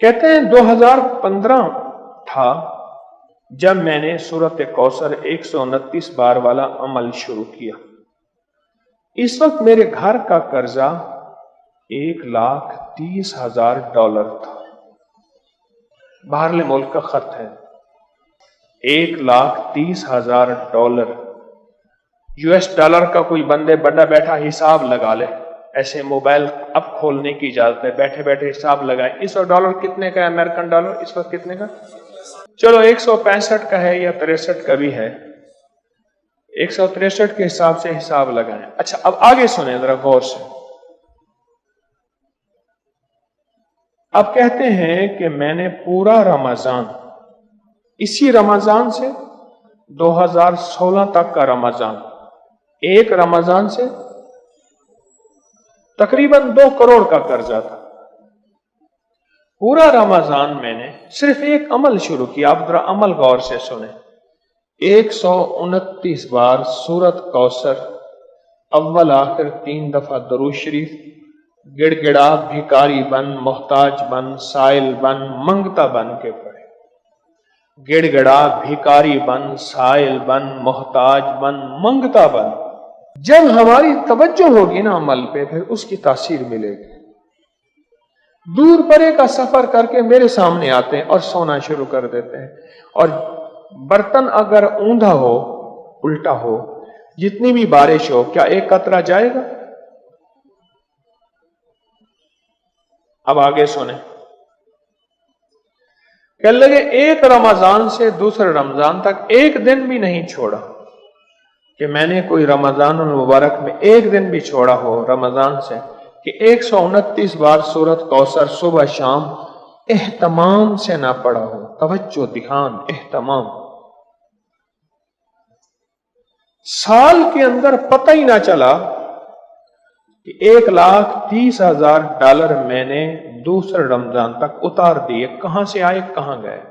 کہتے ہیں 2015 تھا جب میں نے سورت کوثر 129 بار والا عمل شروع کیا۔ اس وقت میرے گھر کا قرضہ $1,30,000 تھا۔ باہرلے ملک کا خط ہے، $1,30,000 US ڈالر کا۔ کوئی بندے بڑا بیٹھا حساب لگا لے، ایسے موبائل اب کھولنے کی اجازت ہے، بیٹھے بیٹھے حساب لگائے اس وقت ڈالر کتنے کا ہے، امریکن ڈالر اس وقت کتنے کا؟ چلو 165 کا ہے یا 63 کا بھی ہے، 163 کے حساب سے حساب لگائیں۔ اچھا اب آگے سنیں ذرا غور سے۔ اب کہتے ہیں کہ میں نے پورا رمضان، اسی رمضان سے 2016 تک کا رمضان، ایک رمضان سے تقریباً 2 کروڑ کا قرضہ تھا۔ پورا رمضان میں نے صرف ایک عمل شروع کیا۔ آپ ذرا عمل غور سے سنیں۔ 129 بار سورت کوثر، اول آخر 3 دفعہ درود شریف، گڑ گڑا بھکاری بن، محتاج بن، سائل بن، منگتا بن کے پڑھے۔ گڑ گڑا بھکاری بن، سائل بن، محتاج بن، منگتا بن۔ جب ہماری توجہ ہوگی نا عمل پہ، پھر اس کی تاثیر ملے گی۔ دور پرے کا سفر کر کے میرے سامنے آتے ہیں اور سونا شروع کر دیتے ہیں، اور برتن اگر اوندھا ہو، الٹا ہو، جتنی بھی بارش ہو، کیا ایک قطرہ جائے گا؟ اب آگے سنیں۔ کہنے لگے ایک رمضان سے دوسرے رمضان تک ایک دن بھی نہیں چھوڑا، کہ میں نے کوئی رمضان المبارک میں ایک دن بھی چھوڑا ہو رمضان سے، کہ 129 بار سورت کوثر صبح شام اہتمام سے نہ پڑھا ہو۔ توجہ، دھیان، اہتمام۔ سال کے اندر پتہ ہی نہ چلا کہ $1,30,000 میں نے دوسرے رمضان تک اتار دیے۔ کہاں سے آئے، کہاں گئے؟